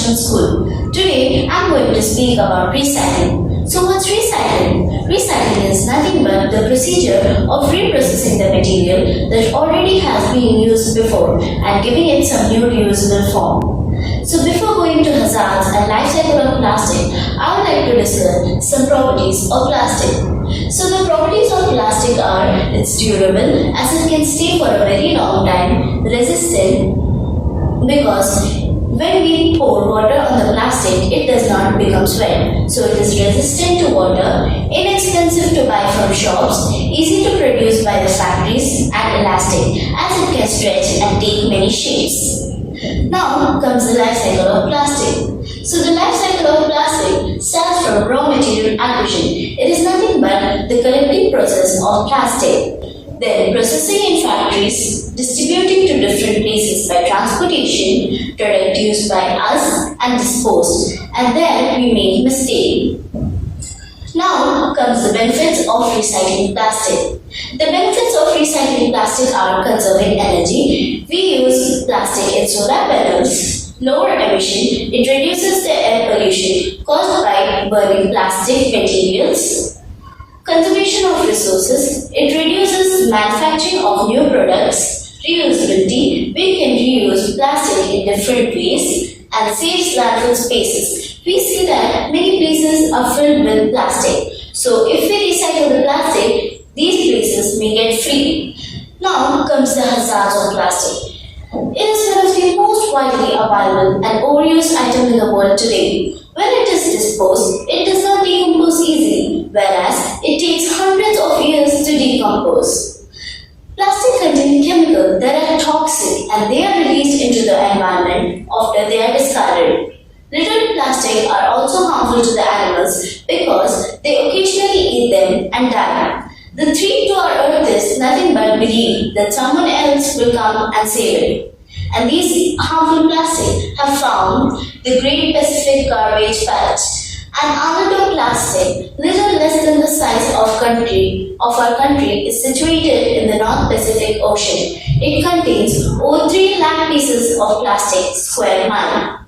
International School. Today, I'm going to speak about recycling. So what's recycling? Recycling is nothing but the procedure of reprocessing the material that already has been used before and giving it some new reusable form. So before going to hazards and life cycle of plastic, I would like to discuss some properties of plastic. So the properties of plastic are, it's durable as it can stay for a very long time, resistant because when we pour water on the plastic, it does not become wet. So it is resistant to water, inexpensive to buy from shops, easy to produce by the factories and elastic as it can stretch and take many shapes. Now comes the life cycle of plastic. So the life cycle of plastic starts from raw material acquisition. It is nothing but the collecting process of plastic. Then processing in factories, distributing to different places by transportation, product used by us and disposed. And then we make mistake. Now comes the benefits of recycling plastic. The benefits of recycling plastic are conserving energy. We use plastic in solar panels, lower emission, it reduces the air pollution caused by burning plastic materials. Conservation of resources, it reduces manufacturing of new products. Reusability, we can reuse plastic in different ways and saves landfill spaces. We see that many places are filled with plastic. So if we recycle the plastic, these places may get free. Now comes the hazards of plastic. It is one of the most widely available and overused item in the world today. When it is disposed, it does not decompose easily, whereas it takes hundreds of years to decompose. Plastic contain chemicals that are toxic and they are released into the environment after they are discarded. Little plastic are also harmful to the animals because they occasionally eat them and die. The threat to our earth is nothing but belief that someone else will come and save it. And these harmful plastics have found the Great Pacific Garbage Patch. An anodized plastic, little less than the size of our country, is situated in the North Pacific Ocean. It contains over 3 lakh pieces of plastic square mile.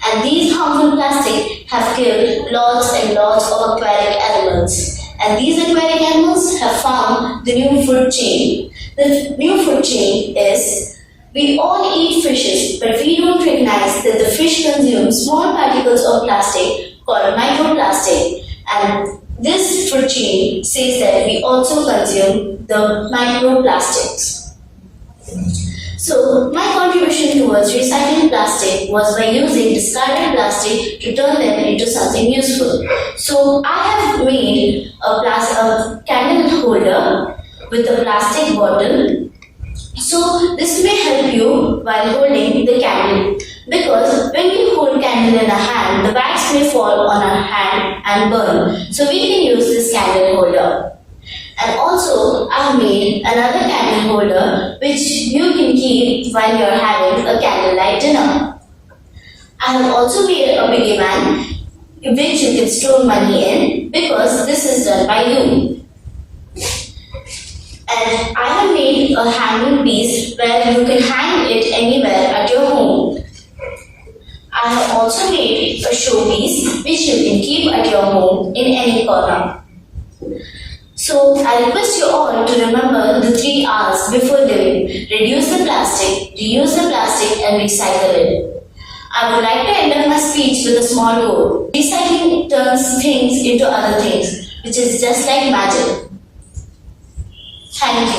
And these harmful plastics have killed lots and lots of aquatic animals. And these aquatic animals have found the new food chain. The new food chain is, we all eat fishes, but we don't recognize that the fish consumes small particles of plastic called microplastic. And this food chain says that we also consume the microplastics. So, my contribution towards recycling plastic was by using discarded plastic to turn them into something useful. So, I have made a candle holder with a plastic bottle. So, this may help you while holding the candle. Because when you hold candle in a hand, the wax may fall on our hand and burn. So, we can use this candle holder. And also, I have made another candle holder which you can keep while you are having a candlelight dinner. I have also made a piggy bank which you can store money in because this is done by you. And I have made a hanging piece where you can hang it anywhere at your home. I have also made a showpiece which you can keep at your home in any corner. So, I request you all to remember the 3 R's before living. Reduce the plastic, reuse the plastic and recycle it. I would like to end up my speech with a small quote. Recycling turns things into other things, which is just like magic. Thank you.